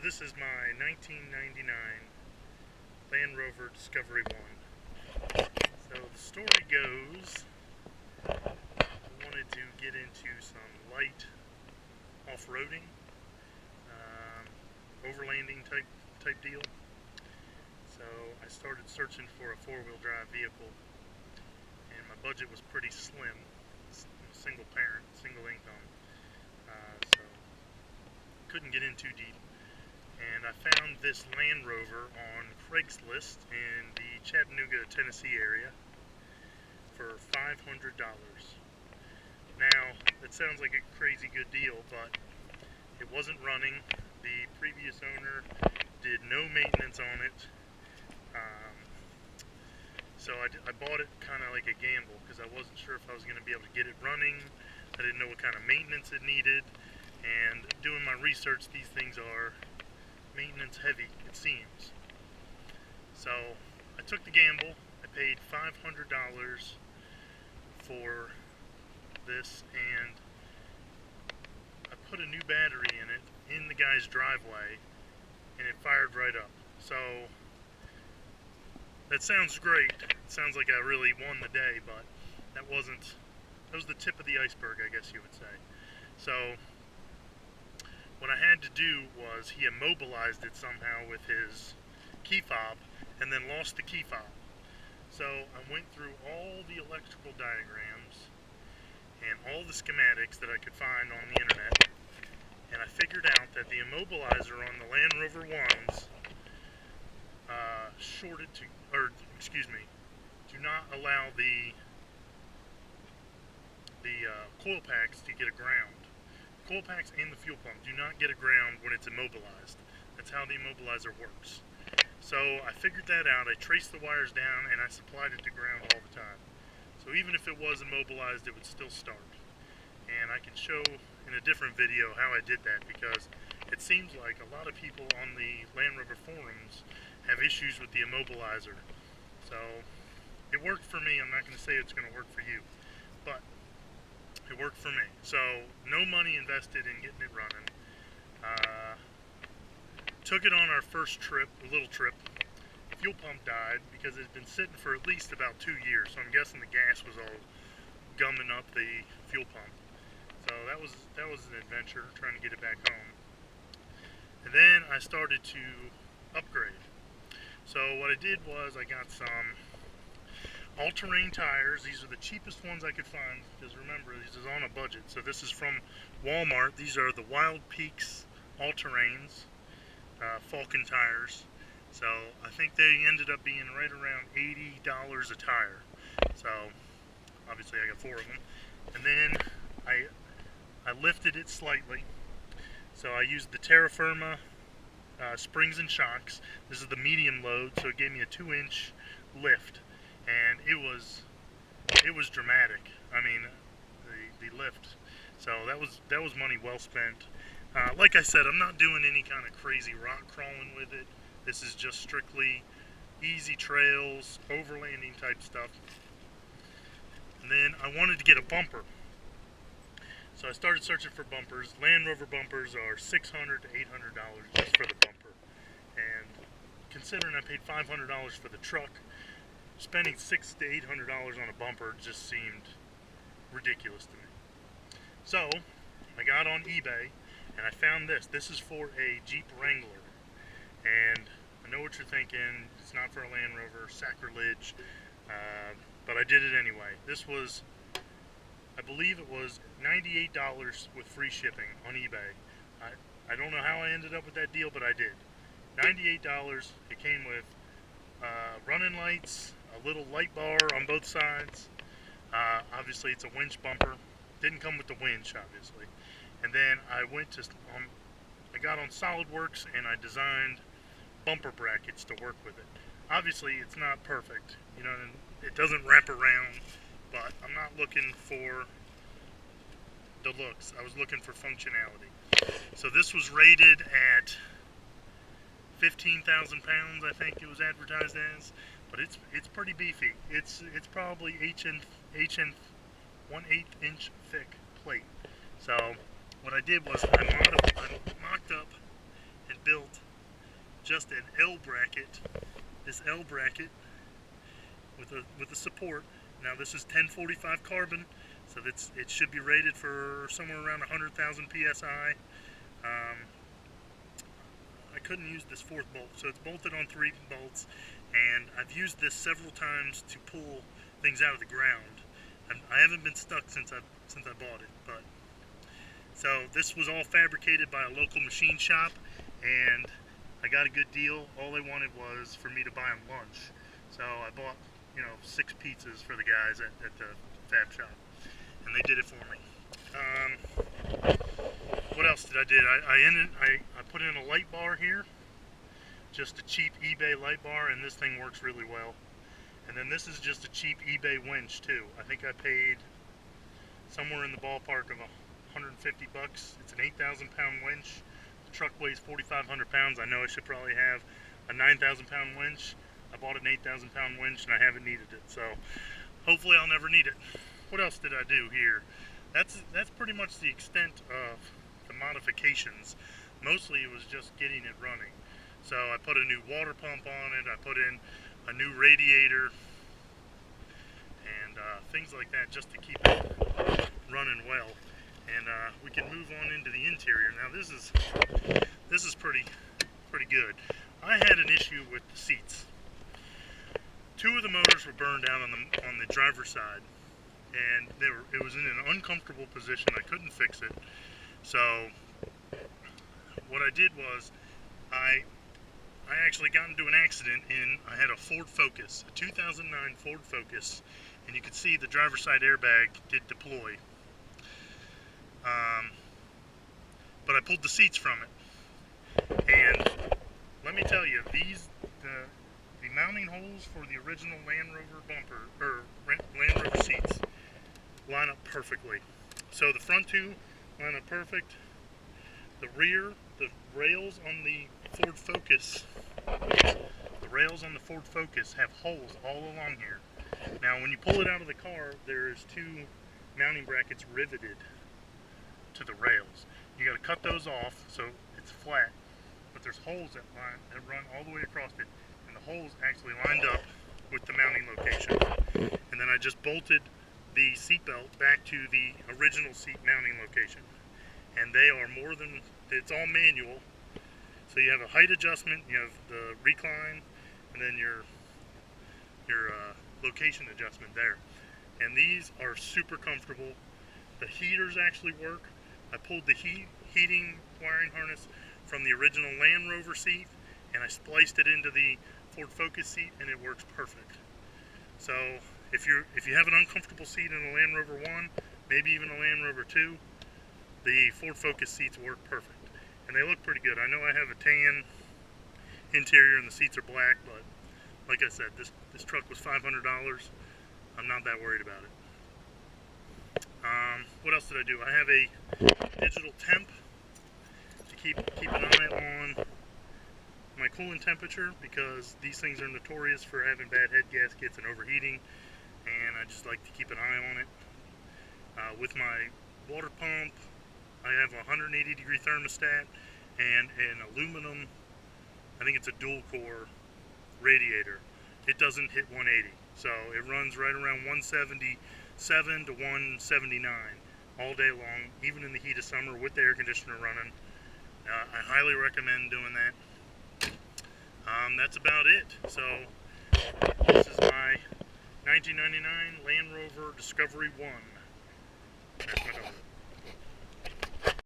This is my 1999 Land Rover Discovery 1. So the story goes, I wanted to get into some light off-roading, overlanding type deal. So I started searching for a four-wheel drive vehicle, and my budget was pretty slim. Single parent, single income, so couldn't get in too deep. And I found this Land Rover on Craigslist in the Chattanooga, Tennessee area for $500. Now, that sounds like a crazy good deal, but it wasn't running. The previous owner did no maintenance on it. So I bought it kind of like a gamble because I wasn't sure if I was going to be able to get it running. I didn't know what kind of maintenance it needed. And doing my research, these things are maintenance heavy, it seems. So I took the gamble. I paid $500 for this, and I put a new battery in it in the guy's driveway, and it fired right up. So that sounds great. It sounds like I really won the day, but that was the tip of the iceberg, I guess you would say. So what I had to do was he immobilized it somehow with his key fob and then lost the key fob. So I went through all the electrical diagrams and all the schematics that I could find on the internet, and I figured out that the immobilizer on the Land Rover 1s do not allow the coil packs to get aground. Coil packs and the fuel pump do not get aground when it's immobilized. That's how the immobilizer works. So I figured that out. I traced the wires down and I supplied it to ground all the time. So even if it was immobilized, it would still start. And I can show in a different video how I did that, because it seems like a lot of people on the Land Rover forums have issues with the immobilizer. So it worked for me. I'm not going to say it's going to work for you, but it worked for me. So no money invested in getting it running. Took it on our first trip, a little trip. The fuel pump died because it had been sitting for at least about 2 years. So I'm guessing the gas was all gumming up the fuel pump. So that was an adventure, trying to get it back home. And then I started to upgrade. So what I did was I got some all-terrain tires. These are the cheapest ones I could find, because remember, this is on a budget. So this is from Walmart. These are the Wild Peaks all-terrains, Falcon tires. So I think they ended up being right around $80 a tire. So obviously I got 4 of them. And then I lifted it slightly. So I used the Terra Firma springs and shocks. This is the medium load, so it gave me a 2-inch lift. And it was dramatic. I mean, the lift. So that was money well spent. Like I said, I'm not doing any kind of crazy rock crawling with it. This is just strictly easy trails, overlanding type stuff. And then I wanted to get a bumper. So I started searching for bumpers. Land Rover bumpers are $600 to $800 just for the bumper. And considering I paid $500 for the truck, spending $600 to $800 on a bumper just seemed ridiculous to me. So I got on eBay and I found this. This is for a Jeep Wrangler. And I know what you're thinking. It's not for a Land Rover, sacrilege. But I did it anyway. This was, I believe it was $98 with free shipping on eBay. I don't know how I ended up with that deal, but I did. $98. It came with running lights, a little light bar on both sides. Obviously, it's a winch bumper. Didn't come with the winch, obviously. And then I got on SolidWorks and I designed bumper brackets to work with it. Obviously, it's not perfect. You know, it doesn't wrap around, but I'm not looking for the looks. I was looking for functionality. So this was rated at 15,000 pounds, I think it was advertised as, but it's pretty beefy. It's probably 1/8 inch thick plate. So what I did was I mocked up and built just an L bracket, this L bracket with a support. Now this is 1045 carbon, so it should be rated for somewhere around 100,000 psi. I couldn't use this fourth bolt, so it's bolted on 3 bolts, and I've used this several times to pull things out of the ground. I haven't been stuck since I bought it, but so this was all fabricated by a local machine shop, and I got a good deal. All they wanted was for me to buy them lunch, so I bought 6 pizzas for the guys at the fab shop, and they did it for me. What else did I do? I put in a light bar here, just a cheap eBay light bar, and this thing works really well. And then this is just a cheap eBay winch too. I think I paid somewhere in the ballpark of 150 bucks. It's an 8,000 pound winch. The truck weighs 4,500 pounds. I know I should probably have a 9,000 pound winch. I bought an 8,000 pound winch and I haven't needed it, so hopefully I'll never need it. What else did I do here? That's pretty much the extent of the modifications. Mostly it was just getting it running. So I put a new water pump on it, I put in a new radiator, and things like that, just to keep it running well. And we can move on into the interior. Now this is pretty good. I had an issue with the seats. 2 of the motors were burned out on the driver's side, and it was in an uncomfortable position. I couldn't fix it. So what I did was I actually got into an accident I had a Ford Focus, a 2009 Ford Focus, and you could see the driver's side airbag did deploy. But I pulled the seats from it, and let me tell you, the mounting holes for the original Land Rover bumper, or Land Rover seats, line up perfectly. So the front 2 line up perfect. The rear, the rails on the Ford Focus, have holes all along here. Now when you pull it out of the car, there's 2 mounting brackets riveted to the rails. You got to cut those off so it's flat, but there's holes that run all the way across it, and the holes actually lined up with the mounting location. And then I just bolted the seat belt back to the original seat mounting location, and they are it's all manual. So you have a height adjustment, you have the recline, and then your location adjustment there. And these are super comfortable. The heaters actually work. I pulled the heating wiring harness from the original Land Rover seat, and I spliced it into the Ford Focus seat, and it works perfect. So if you have an uncomfortable seat in a Land Rover 1, maybe even a Land Rover 2, the Ford Focus seats work perfect. And they look pretty good. I know I have a tan interior and the seats are black, but like I said, this truck was $500. I'm not that worried about it. What else did I do? I have a digital temp to keep an eye on my coolant temperature, because these things are notorious for having bad head gaskets and overheating, and I just like to keep an eye on it. With my water pump, I have a 180-degree thermostat and an aluminum, I think it's a dual core radiator. It doesn't hit 180, so it runs right around 177 to 179 all day long, even in the heat of summer with the air conditioner running. I highly recommend doing that. That's about it. So this is my 1999 Land Rover Discovery 1. That's my dog.